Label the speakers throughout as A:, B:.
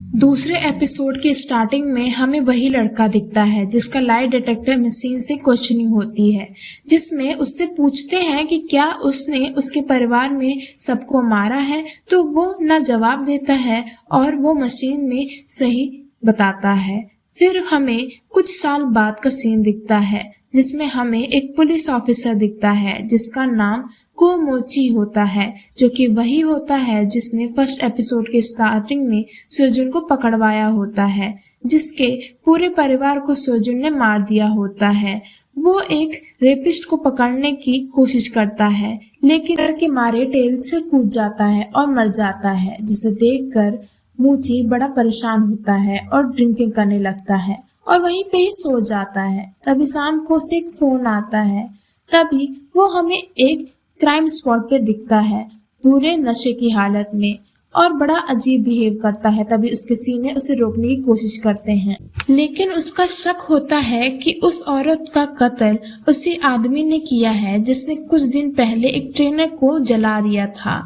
A: दूसरे एपिसोड के स्टार्टिंग में हमें वही लड़का दिखता है जिसका लाई डिटेक्टर मशीन से क्वेश्चनिंग होती है, जिसमें उससे पूछते हैं कि क्या उसने उसके परिवार में सबको मारा है, तो वो ना जवाब देता है और वो मशीन में सही बताता है। फिर हमें कुछ साल बाद का सीन दिखता है जिसमें हमें एक पुलिस ऑफिसर दिखता है जिसका नाम कोमोची होता है, जो कि वही होता है जिसने फर्स्ट एपिसोड के स्टार्टिंग में सोजुन को पकड़वाया होता है, जिसके पूरे परिवार को सोजुन ने मार दिया होता है। वो एक रेपिस्ट को पकड़ने की कोशिश करता है, लेकिन डर के मारे टेल से कूद जाता है और मर जाता है, जिसे देखकर मूची बड़ा परेशान होता है और ड्रिंकिंग करने लगता है और वहीं पे ही सो जाता है। तभी शाम को उसे एक फोन आता है। तभी वो हमें एक क्राइम स्पॉट पे दिखता है पूरे नशे की हालत में और बड़ा अजीब बिहेव करता है। तभी उसके सीनियर उसे रोकने की कोशिश करते हैं, लेकिन उसका शक होता है कि उस औरत का कत्ल उसी आदमी ने किया है जिसने कुछ दिन पहले एक ट्रेनर को जला दिया था।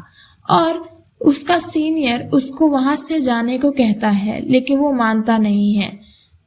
A: और उसका सीनियर उसको वहां से जाने को कहता है, लेकिन वो मानता नहीं है।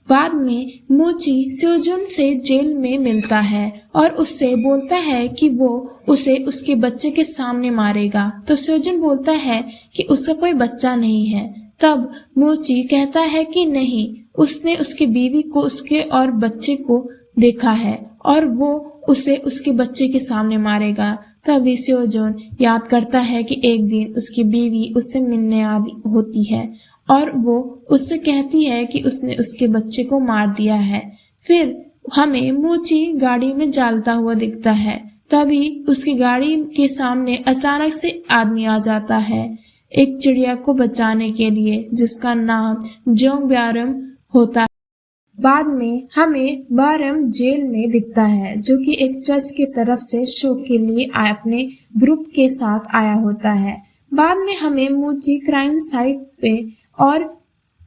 A: बाद में मूची सोजुन से जेल में मिलता है और उससे बोलता है कि वो उसे उसके बच्चे के सामने मारेगा, तो सोजुन बोलता है कि उसका कोई बच्चा नहीं है। तब मूची कहता है कि नहीं, उसने उसकी बीवी को, उसके और बच्चे को देखा है और वो उसे उसके बच्चे के सामने मारेगा। तभी सोजुन याद करता है कि एक दिन उसकी बीवी उससे मिलने होती है और वो उससे कहती है कि उसने उसके बच्चे को मार दिया है। फिर हमें मूची गाड़ी में जालता हुआ दिखता है। तभी उसकी गाड़ी के सामने अचानक से आदमी आ जाता है एक चिड़िया को बचाने के लिए, जिसका नाम जोंग ब्यारम होता है। बाद में हमें बारम जेल में दिखता है, जो कि एक चर्च की तरफ से शो के लिए अपने ग्रुप के साथ आया होता है। बाद में हमें मूची क्राइम साइट पे और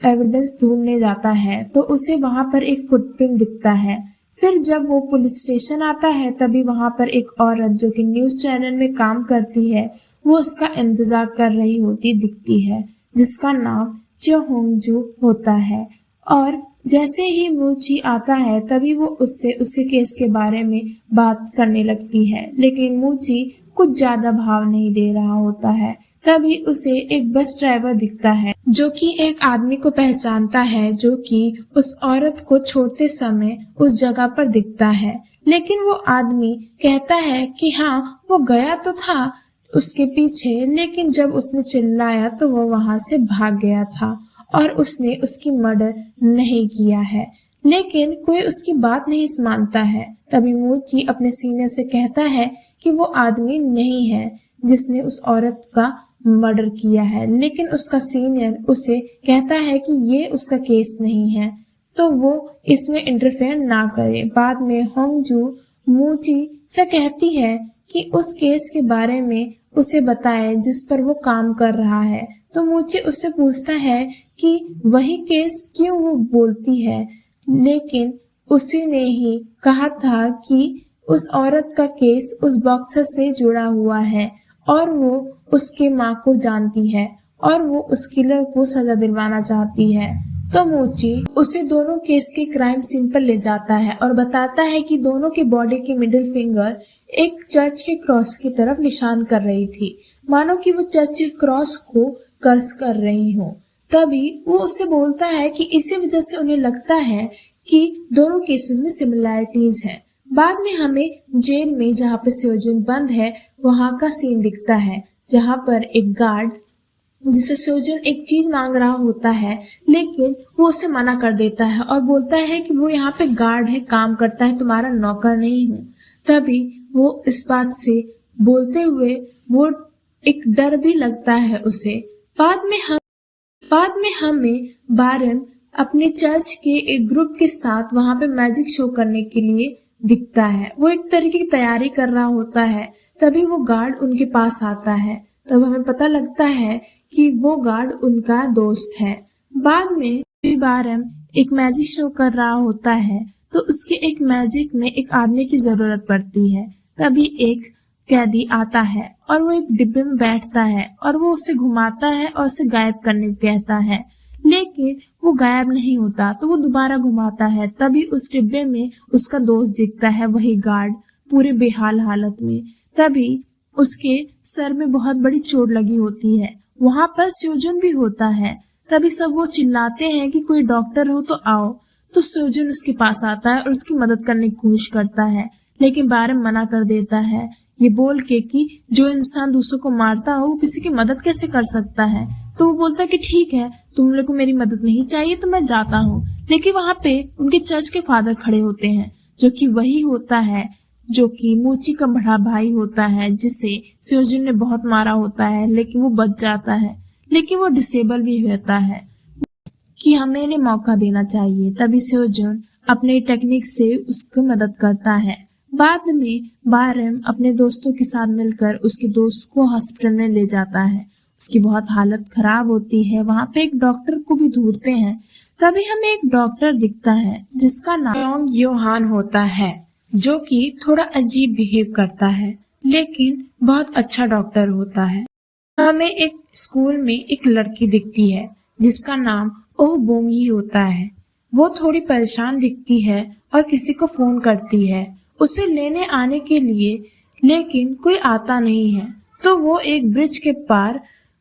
A: एविडेंस ढूंढने जाता है, तो उसे वहां पर एक फुटप्रिंट दिखता है। फिर जब वो पुलिस स्टेशन आता है, तभी वहां पर एक औरत जो कि न्यूज चैनल में काम करती है, वो उसका इंतजार कर रही होती दिखती है, जिसका नाम चो होंगजू होता है। और जैसे ही मूची आता है, तभी वो उससे उसके केस के बारे में बात करने लगती है, लेकिन मूची कुछ ज्यादा भाव नहीं दे रहा होता है। तभी उसे एक बस ड्राइवर दिखता है जो कि एक आदमी को पहचानता है, जो कि उस औरत को छोड़ते समय उस जगह पर दिखता है। लेकिन वो आदमी कहता है कि हाँ, वो गया तो था उसके पीछे, लेकिन जब उसने चिल्लाया तो वो वहां से भाग गया था और उसने उसकी मर्डर नहीं किया है। लेकिन कोई उसकी बात नहीं मानता है। तभी मूची अपने सीनियर से कहता है कि वो आदमी नहीं है जिसने उस औरत का मर्डर किया है, लेकिन उसका सीनियर उसे कहता है कि ये उसका केस नहीं है, तो वो इसमें इंटरफेयर ना करे। बाद में होंगजू मूची से कहती है कि उस केस के बारे में उसे बताए जिस पर वो काम कर रहा है, तो मूची उससे पूछता है कि वही केस क्यों वो बोलती है, लेकिन उसी ने ही कहा था कि उस औरत का केस उस बॉक्सर से जुड़ा हुआ है और वो उसके माँ को जानती है और वो उस किलर को सजा दिलवाना चाहती है। तो मूची उसे दोनों केस के क्राइम सीन पर ले जाता है और बताता है कि दोनों के बॉडी की मिडिल फिंगर एक चर्च के क्रॉस की तरफ निशान कर रही थी, मानो कि वो चर्च के क्रॉस को कर्स कर रही हो। तभी वो उससे बोलता है कि इसी वजह से उन्हें लगता है कि दोनों केसेस में सिमिलैरिटीज हैं। बाद में हमें जेल में, जहाँ पे सोजुन बंद है, वहां का सीन दिखता है, जहाँ पर एक गार्ड जिसे सोजुन एक चीज मांग रहा होता है, लेकिन वो उसे मना कर देता है और बोलता है कि वो यहाँ पे गार्ड है, काम करता है, तुम्हारा नौकर नहीं हूँ। तभी वो इस बात से बोलते हुए वो एक डर भी लगता है उसे। बाद में हमें बारन अपने चर्च के एक ग्रुप के साथ वहां पे मैजिक शो करने के लिए दिखता है। वो एक तरीके की तैयारी कर रहा होता है। तभी वो गार्ड उनके पास आता है। तब हमें पता लगता है कि वो गार्ड उनका दोस्त है। बाद में बारन एक मैजिक शो कर रहा होता है, तो उसके एक मैजिक में एक आदमी की जरूरत पड़ती है। तभी एक कैदी आता है और वो एक डिब्बे में बैठता है और वो उसे घुमाता है और उसे गायब करने को कहता है, लेकिन वो गायब नहीं होता। तो वो दोबारा घुमाता है, तभी उस डिब्बे में उसका दोस्त दिखता है, वही गार्ड, पूरे बेहाल हालत में। तभी उसके सर में बहुत बड़ी चोट लगी होती है। वहां पर स्योजन भी होता है। तभी सब वो चिल्लाते हैं कि कोई डॉक्टर हो तो आओ। तो स्योजन उसके पास आता है और उसकी मदद करने की कोशिश करता है, लेकिन बारम मना कर देता है, ये बोल के कि जो इंसान दूसरों को मारता हो वो किसी की मदद कैसे कर सकता है। तो वो बोलता है कि ठीक है, तुम लोग को मेरी मदद नहीं चाहिए तो मैं जाता हूँ। लेकिन वहां पे उनके चर्च के फादर खड़े होते हैं, जो कि वही होता है जो कि मूची का बड़ा भाई होता है, जिसे स्योजन ने बहुत मारा होता है, लेकिन वो बच जाता है। लेकिन वो डिसेबल भी होता है कि हमें इन्हें मौका देना चाहिए। तभी स्योजन अपने टेक्निक से उसकी मदद करता है। बाद में बारम अपने दोस्तों के साथ मिलकर उसके दोस्त को हॉस्पिटल में ले जाता है। उसकी बहुत हालत खराब होती है। वहां पे एक डॉक्टर को भी ढूंढते हैं। तभी हमें एक डॉक्टर दिखता है जिसका नाम योहान होता है, जो कि थोड़ा अजीब बिहेव करता है, लेकिन बहुत अच्छा डॉक्टर होता है। हमें एक स्कूल में एक लड़की दिखती है जिसका नाम ओह बोंगी होता है। वो थोड़ी परेशान दिखती है और किसी को फोन करती है उसे लेने आने के लिए, लेकिन कोई आता नहीं है। तो वो एक ब्रिज के पार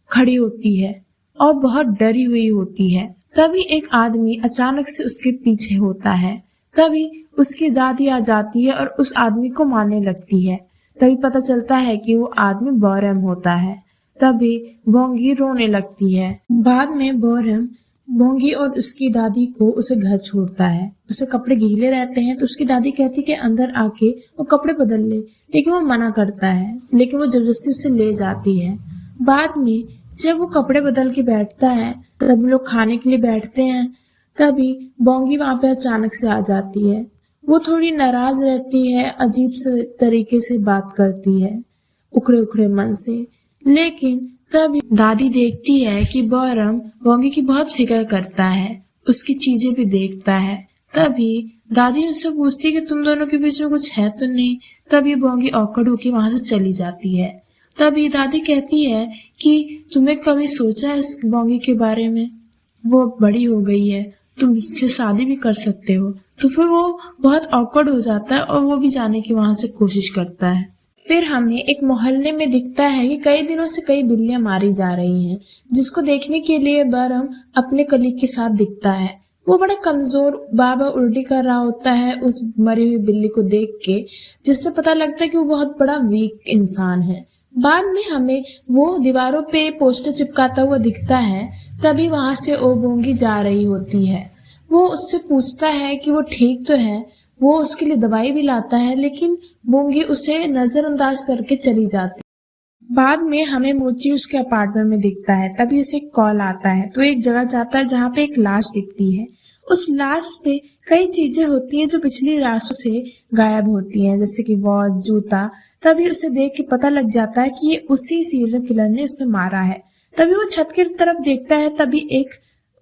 A: खड़ी होती है और बहुत डरी हुई होती है। तभी एक आदमी अचानक से उसके पीछे होता है। तभी उसकी दादी आ जाती है और उस आदमी को मारने लगती है। तभी पता चलता है कि वो आदमी बोरम होता है। तभी बोंगी रोने लगती है। बाद में बोरम बोंगी और उसकी दादी को उसे घर छोड़ता है। उसे कपड़े गीले रहते हैं तो उसकी दादी कहती कि अंदर आके वो कपड़े बदल ले, लेकिन वो मना करता है, लेकिन वो जबरदस्ती उसे ले जाती है। बाद में जब वो कपड़े बदल के बैठता है तब लोग खाने के लिए बैठते हैं। तभी बोंगी वहां पे अचानक से आ जाती है। वो थोड़ी नाराज रहती है, अजीब से तरीके से बात करती है, उखड़े उखड़े मन से। लेकिन तभी दादी देखती है कि बोरम बोंगी की बहुत फिक्र करता है, उसकी चीजें भी देखता है। तभी दादी उससे पूछती है कि तुम दोनों के बीच में कुछ है तो नहीं। तभी बोंगी ऑकवर्ड होकर वहां से चली जाती है। तभी दादी कहती है कि तुम्हें कभी सोचा है इस बोंगी के बारे में, वो बड़ी हो गई है, तुम उससे शादी भी कर सकते हो। तो फिर वो बहुत ऑकवर्ड हो जाता है और वो भी जाने की वहां से कोशिश करता है। फिर हमें एक मोहल्ले में दिखता है कि कई दिनों से कई बिल्लियां मारी जा रही हैं, जिसको देखने के लिए बारम अपने कलीग के साथ दिखता है। वो बड़ा कमजोर बाबा उल्टी कर रहा होता है उस मरी हुई बिल्ली को देख के, जिससे पता लगता है कि वो बहुत बड़ा वीक इंसान है। बाद में हमें वो दीवारों पे पोस्टर चिपकाता हुआ दिखता है। तभी वहां से ओबोंगी जा रही होती है। वो उससे पूछता है कि वो ठीक तो है। वो उसके लिए दवाई भी लाता है, लेकिन बोंगी उसे नजरअंदाज करके चली जाती। बाद में हमें मोची उसके अपार्टमेंट में दिखता है। तभी उसे एक कॉल आता है तो एक जगह जाता है जहाँ पे एक लाश दिखती है। उस लाश पे कई चीजें होती हैं जो पिछली रातों से गायब होती हैं, जैसे कि वॉच, जूता। तभी उसे देख के पता लग जाता है कि ये उसी सीरियल किलर ने उसे मारा है। तभी वो छत की तरफ देखता है। तभी एक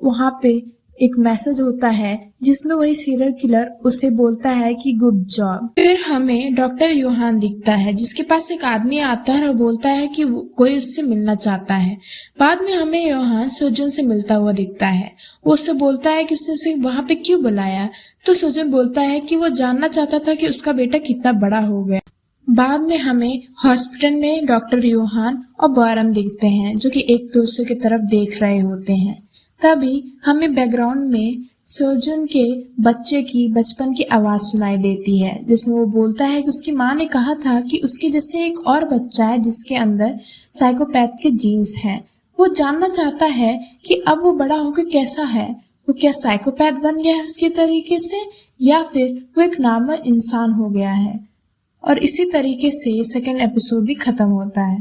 A: वहां पे एक मैसेज होता है जिसमें वही सीरियल किलर उसे बोलता है कि गुड जॉब। फिर हमें डॉक्टर योहान दिखता है जिसके पास एक आदमी आता है और बोलता है कि कोई उससे मिलना चाहता है। बाद में हमें योहान सोजन से मिलता हुआ दिखता है। वो उससे बोलता है कि उसने उसे वहां पे क्यों बुलाया। तो सोजन बोलता है कि वो जानना चाहता था कि उसका बेटा कितना बड़ा हो गया। बाद में हमें हॉस्पिटल में डॉक्टर योहान और बारम दिखते हैं जो कि एक दूसरे की तरफ देख रहे होते हैं। तभी हमें बैकग्राउंड में सोजन के बच्चे की बचपन की आवाज सुनाई देती है, जिसमें वो बोलता है कि उसकी माँ ने कहा था कि उसके जैसे एक और बच्चा है जिसके अंदर साइकोपैथ के जीन्स हैं। वो जानना चाहता है कि अब वो बड़ा होकर कैसा है, वो क्या साइकोपैथ बन गया है उसके तरीके से, या फिर वो एक नॉर्मल इंसान हो गया है। और इसी तरीके से सेकंड एपिसोड भी खत्म होता है।